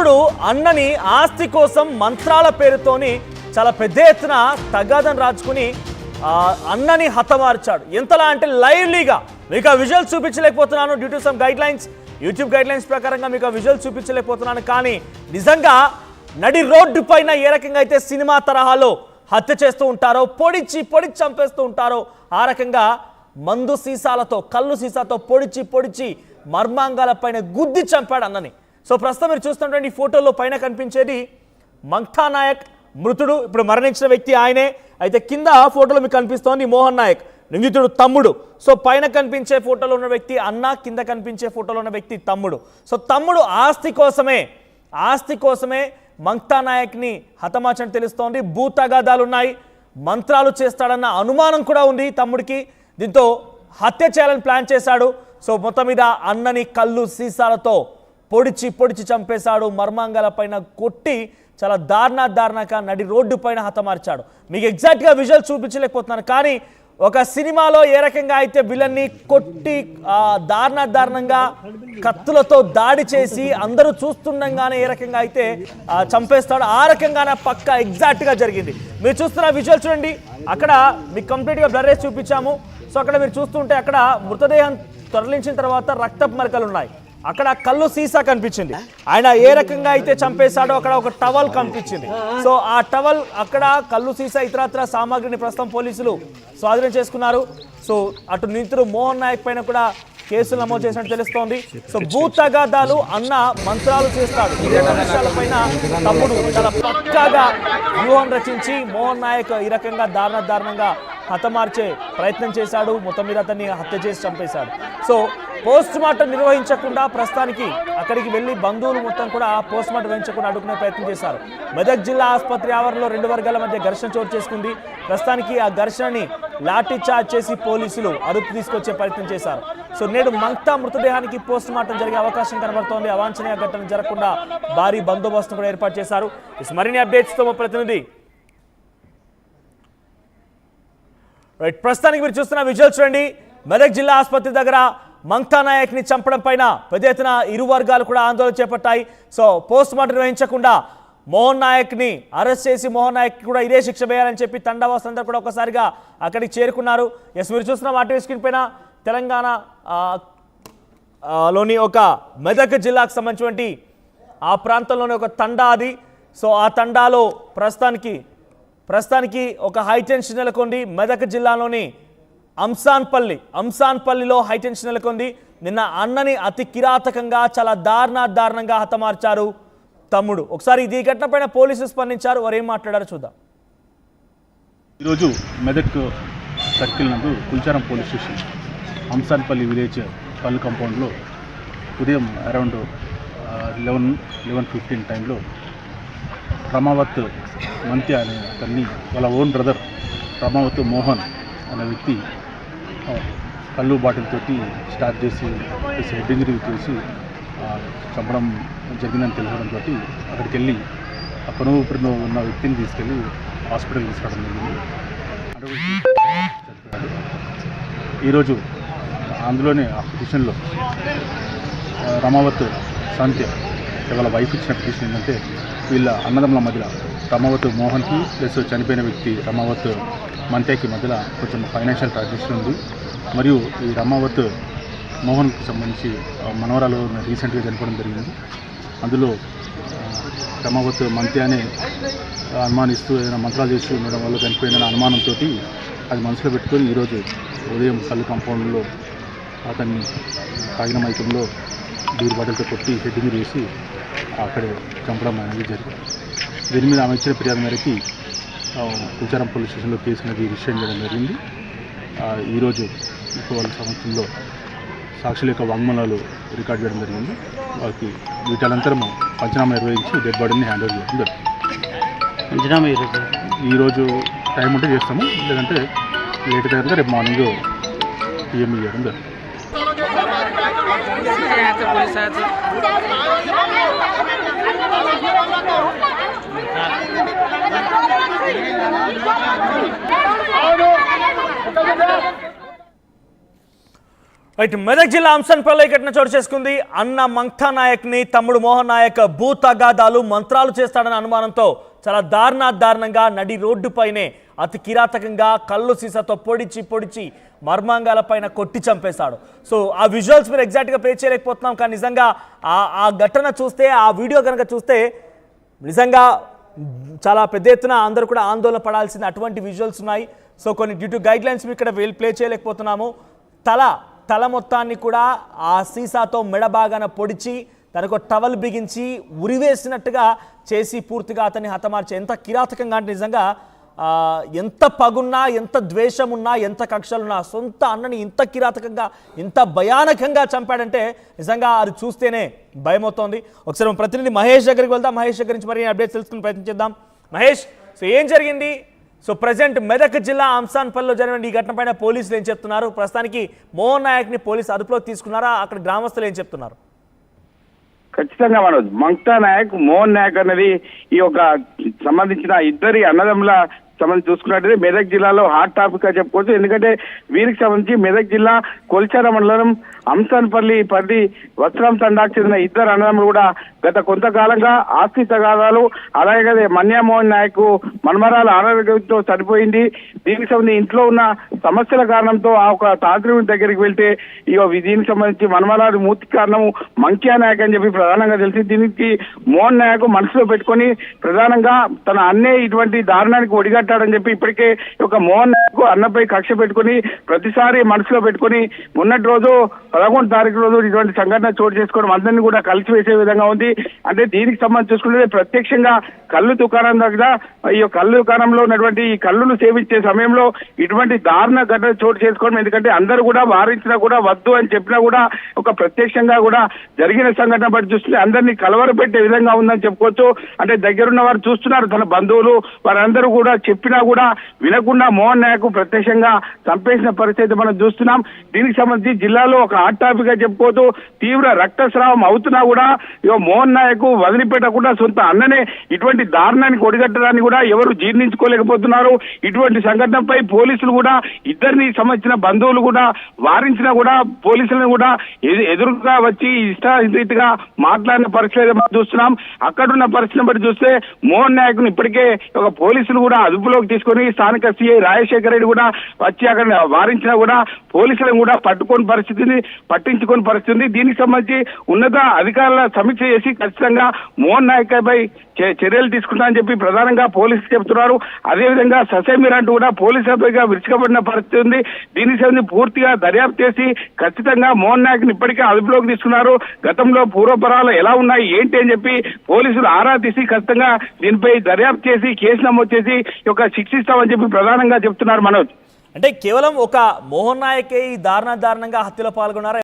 తమ్ముడు అన్నని ఆస్తి కోసం మంత్రాల పేరుతోని చాలా పెద్ద ఎత్తున తగాదం రాజుకుని అన్నని హతమార్చాడు. ఎంతలా అంటే లైవ్లీగా మీకు ఆ విజువల్స్ చూపించలేకపోతున్నాను due to some guidelines, YouTube guidelines ప్రకారంగా మీకు ఆ విజువల్స్ చూపించలేకపోతున్నాను. కానీ నిజంగా నడి రోడ్డు పైన ఏ రకంగా అయితే సినిమా తరహాలో హత్య చేస్తూ ఉంటారో, పొడిచి చంపేస్తూ ఉంటారో ఆ రకంగా మందు సీసాలతో, కళ్ళు సీసాతో పొడిచి మర్మాంగాల పైన గుద్ది చంపాడు అన్నని. సో ప్రస్తుతం మీరు చూస్తున్నటువంటి ఫోటోలో పైన కనిపించేది మంగ్తా నాయక్ మృతుడు, ఇప్పుడు మరణించిన వ్యక్తి ఆయనే. అయితే కింద ఫోటోలో మీకు కనిపిస్తోంది మోహన్ నాయక్ నిందితుడు తమ్ముడు. సో పైన కనిపించే ఫోటోలో ఉన్న వ్యక్తి అన్న, కింద కనిపించే ఫోటోలో ఉన్న వ్యక్తి తమ్ముడు. సో తమ్ముడు ఆస్తి కోసమే మంగ్తా నాయక్ని హతమార్చని తెలుస్తోంది. భూతగాదాలు ఉన్నాయి, మంత్రాలు చేస్తాడన్న అనుమానం కూడా ఉంది తమ్ముడికి. దీంతో హత్య చేయాలని ప్లాన్ చేశాడు. సో మొత్తం మీద అన్నని కళ్ళు సీసాలతో పొడిచి చంపేశాడు. మర్మాంగాల పైన కొట్టి చాలా దారుణంగా నడి రోడ్డు పైన హతమార్చాడు. మీకు ఎగ్జాక్ట్గా విజువల్ చూపించలేకపోతున్నాను, కానీ ఒక సినిమాలో ఏ రకంగా అయితే విలన్ని కొట్టి దారుణంగా కత్తులతో దాడి చేసి అందరూ చూస్తుండగానే ఏ రకంగా అయితే చంపేస్తాడో ఆ రకంగానే పక్క ఎగ్జాక్ట్గా జరిగింది. మీరు చూస్తున్న విజువల్ చూడండి, అక్కడ మీకు కంప్లీట్గా బ్లర్ వేసి చూపించాము. సో అక్కడ మీరు చూస్తుంటే అక్కడ మృతదేహం తరలించిన తర్వాత రక్తపు మరకలు ఉన్నాయి, అక్కడ కళ్ళు సీసా కనిపించింది. ఆయన ఏ రకంగా అయితే చంపేశాడో అక్కడ ఒక టవల్ కనిపించింది. సో ఆ టవల్, అక్కడ కళ్ళు సీసా, ఇతరత్ర సామాగ్రిని ప్రస్తుతం పోలీసులు స్వాధీనం చేసుకున్నారు. సో అటు నిందితుడు మోహన్ నాయక్ పైన కూడా కేసులు నమోదు చేసినట్టు తెలుస్తోంది. సో భూతగాదాలు, అన్న మంత్రాలు చేస్తాడు, ఈ రెండు విషయాలపైన తమ్ముడు చాలా పక్కాగా వ్యూహం రచించి మోహన్ నాయక్ ఈ రకంగా దారుణంగా హతమార్చే ప్రయత్నం చేశాడు. మొత్తం మీద అతన్ని హత్య చేసి చంపేశాడు. సో పోస్ట్ మార్టం నిర్వహించకుండా ప్రస్తుతానికి అక్కడికి వెళ్ళి బంధువులు మొత్తం కూడా పోస్ట్ మార్టం నిర్వహించకుండా అడ్డుకునే ప్రయత్నం చేశారు. మెదక్ జిల్లా ఆసుపత్రి ఆవరణలో రెండు వర్గాల మధ్య ఘర్షణ చోటు చేసుకుంది. ప్రస్తుతానికి ఆ ఘర్షణని లాఠీ చార్జ్ చేసి పోలీసులు అదుపు తీసుకొచ్చే ప్రయత్నం చేశారు. సో నేడు మంగ్తా మృతదేహానికి పోస్ట్ మార్టం జరిగే అవకాశం కనబడుతోంది. అవాంఛనీయ ఘటన జరగకుండా భారీ బందోబస్తు కూడా ఏర్పాటు చేశారు. మరిన్ని అప్డేట్స్తో మా ప్రతినిధి ప్రస్తుతానికి మీరు చూస్తున్న విజువల్స్ చూడండి. మెదక్ జిల్లా ఆసుపత్రి దగ్గర మంగ్తా నాయక్ని చంపడం పైన పెద్ద ఎత్తున ఇరు వర్గాలు కూడా ఆందోళన చేపట్టాయి. సో పోస్ట్ మార్టం నిర్వహించకుండా మోహన్ నాయక్ని అరెస్ట్ చేసి మోహన్ నాయక్ కూడా ఇదే శిక్ష వేయాలని చెప్పి తండావాసులందరూ కూడా ఒకసారిగా అక్కడికి చేరుకున్నారు. మీరు చూస్తున్న ఆర్టీవీ స్క్రీన్ పైన తెలంగాణ లోని ఒక మెదక్ జిల్లాకు సంబంధించినటువంటి ఆ ప్రాంతంలోని ఒక తండా అది. సో ఆ తండాలో ప్రస్తుతానికి ఒక హైటెన్షన్ నెలకొంది. మెదక్ జిల్లాలోని అంసాన్పల్లిలో హైటెన్షన్ నెలకొంది. నిన్న అన్నని అతి కిరాతకంగా చాలా దారుణంగా హతమార్చారు తమ్ముడు. ఒకసారి ఈ ఘటన పైన పోలీసులు స్పందించారు, వారు ఏం మాట్లాడారో చూద్దాం. ఈరోజు మెదక్ సర్కిల్ నందు Kulcharam police station Amsanpalli village పల్లి కాంపౌండ్లో ఉదయం అరౌండ్ 11:15 టైంలో రమావత్ మంత్య అనే అతన్ని వాళ్ళ ఓన్ బ్రదర్ రమావత్ మోహన్ అనే వ్యక్తి కళ్ళు బాటిల్ తోటి స్టార్ట్ చేసి హెడ్ ఇంజరీ చేసి చంపడం జరిగిందని తెలియడంతో అక్కడికి వెళ్ళి ఆ కొనుగోపురిలో ఉన్న వ్యక్తిని తీసుకెళ్ళి హాస్పిటల్ తీసుకురావడం జరిగింది. ఈరోజు అందులోనే ఆ పిటిషన్లో రమావత్ సంత్య వాళ్ళ వైఫ్ ఇచ్చిన పిటిషన్ ఏంటంటే వీళ్ళ అన్నదమ్ముల మధ్యలో రమావత్ మోహన్కి ప్లస్ చనిపోయిన వ్యక్తి రమావత్ మంత్యకి మధ్యలో కొంచెం ఫైనాన్షియల్ ట్రాన్సాక్షన్ ఉంది. మరియు ఈ రమావత్ మోహన్కి సంబంధించి మనవరాలు రీసెంట్గా చనిపోవడం జరిగింది. అందులో రమావత్ మంత్యానే అనుమానిస్తూ ఏదైనా మంత్రాలు చేస్తూ ఉండడం వల్ల చనిపోయిందనే అనుమానంతో అది మనసులో పెట్టుకొని ఈరోజు ఉదయం కళ్ళు కాంపౌండ్లో అతన్ని తాగిన మైకంలో బీర్ బాటిల్తో కొట్టి హెడ్డింగ్ వేసి అక్కడే చంపడం అనేది జరిగింది. దీని మీద ఆమె ఇచ్చిన ఫిర్యాదు మేరకి కుల్చారం పోలీస్ స్టేషన్లో కేసు అనేది రిజిస్టర్ చేయడం జరిగింది. ఈరోజు వాళ్ళ సంవత్సరంలో సాక్షుల యొక్క వాంగ్మూలాలు రికార్డ్ చేయడం జరిగింది. వాళ్ళకి వీటనంతరం పంచనామా నిర్వహించి డెడ్ బాడీని హ్యాండ్ ఓవర్ చేయడం జరుగుతుంది. పంచనామా ఈరోజు టైం ఉంటే చేస్తాము, లేదంటే లేట్ అయితే రేపు మార్నింగ్ పిఎంఈ చేయడం జరుగుతుంది. రైట్, మెదక్ జిల్లా అంశంపల్లి ఘటన చోటు చేసుకుంది. అన్న మంక్తా నాయక్ ని తమ్ముడు మోహన్ నాయక్ భూ తగాదాలు మంత్రాలు చేస్తాడన్న అనుమానంతో చాలా దారుణంగా నడి రోడ్డుపైనే అతి కిరాతకంగా కళ్ళు సీసాతో పొడిచి మర్మాంగాల పైన కొట్టి చంపేశాడు. సో ఆ విజువల్స్ మీరు ఎగ్జాక్ట్గా ప్లే చేయలేకపోతున్నాం, కానీ నిజంగా ఆ ఘటన చూస్తే, ఆ వీడియో కనుక చూస్తే నిజంగా చాలా పెద్ద ఎత్తున అందరూ కూడా ఆందోళన పడాల్సిన అటువంటి విజువల్స్ ఉన్నాయి. సో కొన్ని డ్యూ టు గైడ్ లైన్స్ ఇక్కడ ప్లే చేయలేకపోతున్నాము. తల మొత్తాన్ని కూడా ఆ సీసాతో మెడబాగాన పొడిచి తనకు టవల్ బిగించి ఉరివేసినట్టుగా చేసి పూర్తిగా అతన్ని హతమార్చి, ఎంత కిరాతకంగా అంటే నిజంగా ఎంత పగున్నా, ఎంత ద్వేషం ఉన్నా, ఎంత కక్షలున్నా సొంత అన్నని ఇంత కిరాతకంగా, ఇంత భయానకంగా చంపాడంటే నిజంగా అది చూస్తేనే భయం అవుతోంది. ఒకసారి మన ప్రతినిధి మహేష్ దగ్గరికి వెళ్దాం. మహేష్ దగ్గర నుంచి మరి అప్డేట్స్ తెలుసుకుని ప్రయత్నించేద్దాం. మహేష్, సో ఏం జరిగింది? సో ప్రజెంట్ మెదక్ జిల్లా అంశాన్పల్లిలో జరిగిన ఈ ఘటన పైన పోలీసులు ఏం చెప్తున్నారు? ప్రస్తుతానికి మోహన్ నాయక్ని పోలీసు అదుపులోకి తీసుకున్నారా? అక్కడ గ్రామస్తులు ఏం చెప్తున్నారు? ఖచ్చితంగా మనోజ్, మంక్తా నాయక్, మోహన్ నాయక్ అనేది ఈ యొక్క సంబంధించిన ఇద్దరి అన్నదమ్ముల సంబంధించి చూసుకున్నట్టయితే మెదక్ జిల్లాలో హాట్ టాపిక్ గా చెప్పుకోవచ్చు. ఎందుకంటే వీరికి సంబంధించి మెదక్ జిల్లా కొల్చార మండలం అంశాన్పల్లి పరిధి వస్త్రం తండాకు చెందిన ఇద్దరు అన్నదమ్ములు కూడా గత కొంతకాలంగా ఆస్తి తగాదాలు, అలాగే మన్యా మోహన్ నాయక్ మన్మరాలు అనారోగ్యంతో చనిపోయింది. దీనికి సంబంధించి ఇంట్లో ఉన్న సమస్యల కారణంతో ఆ ఒక తాంత్రికుడి దగ్గరికి వెళ్తే దీనికి సంబంధించి మన్మరాలు మూర్తి కారణం మంక్యా నాయక్ అని చెప్పి ప్రధానంగా తెలిసి, దీనికి మోహన్ నాయక్ మనసులో పెట్టుకొని ప్రధానంగా తన అన్నే ఇటువంటి దారుణానికి ఒడిగట్టాడని చెప్పి ఇప్పటికే ఒక మోహన్ నాయక్ అన్నపై కక్ష పెట్టుకుని ప్రతిసారి మనసులో పెట్టుకుని మొన్నటి రోజు 11వ తారీఖు రోజు ఇటువంటి సంఘటన చోటు చేసుకోవడం అందరినీ కూడా కలిసివేసే విధంగా ఉంది. అంటే దీనికి సంబంధించి చూసుకుంటే ప్రత్యక్షంగా కళ్ళు దుకాణం దగ్గర ఈ కళ్ళు దుకాణంలో ఉన్నటువంటి ఈ కళ్ళును సేవించే సమయంలో ఇటువంటి దారుణ ఘటన చోటు చేసుకోవడం, ఎందుకంటే అందరూ కూడా వారించినా కూడా వద్దు అని చెప్పినా కూడా ఒక ప్రత్యక్షంగా కూడా జరిగిన సంఘటన బట్టి చూస్తే అందరినీ కలవరపెట్టే విధంగా ఉందని చెప్పుకోవచ్చు. అంటే దగ్గరున్న వారు చూస్తున్నారు, తన బంధువులు వారందరూ కూడా చెప్పినా కూడా వినకుండా మోహన్ నాయక్ ప్రత్యక్షంగా చంపేసిన పరిస్థితి మనం చూస్తున్నాం. దీనికి సంబంధించి జిల్లాలో ఒక హాట్ టాపిక్ గా చెప్పుకోవచ్చు. తీవ్ర రక్తస్రావం అవుతున్నా కూడా మోహన్ నాయక్ వదిలిపెట్టకుండా సొంత అన్ననే ఇటువంటి దారుణానికి ఒడిగట్టడాన్ని కూడా ఎవరు జీర్ణించుకోలేకపోతున్నారు. ఇటువంటి సంఘటనపై పోలీసులు కూడా ఇద్దరిని సంబంధించిన బంధువులు కూడా వారించినా కూడా పోలీసులను కూడా ఎదురుగా వచ్చి ఇష్టారీతిగా మాట్లాడిన పరిస్థితి మనం చూస్తున్నాం. అక్కడున్న పరిస్థితిని బట్టి చూస్తే మోహన్ నాయక్ ను ఇప్పటికే ఒక పోలీసులు కూడా అదుపులోకి తీసుకొని స్థానిక సిఐ రాజశేఖర రెడ్డి కూడా వచ్చి అక్కడ వారించినా కూడా పోలీసులను కూడా పట్టించుకొని పరిస్థితి. దీనికి సంబంధించి ఉన్నత అధికారుల సమీక్ష చేసి ఖచ్చితంగా మోహన్ నాయక్ పై చర్యలు తీసుకుంటామని చెప్పి ప్రధానంగా పోలీసులు చెబుతున్నారు. అదేవిధంగా ససేమిరంటూ కూడా పోలీసులపైగా విరుచుకబడిన పరిస్థితి ఉంది. దీనికి సంబంధించి పూర్తిగా దర్యాప్తు చేసి ఖచ్చితంగా మోహన్ నాయక్ ని ఇప్పటికే అదుపులోకి తీసుకున్నారు. గతంలో పూర్వపరాలు ఎలా ఉన్నాయి ఏంటి అని చెప్పి పోలీసులు ఆరా తీసి ఖచ్చితంగా దీనిపై దర్యాప్తు చేసి కేసు నమోదు చేసి శిక్షిస్తామని చెప్పి ప్రధానంగా చెప్తున్నారు మనోజ్. అంటే కేవలం ఒక మోహన్ నాయకే ఈ దారుణంగా హత్యలో పాల్గొన్నారా?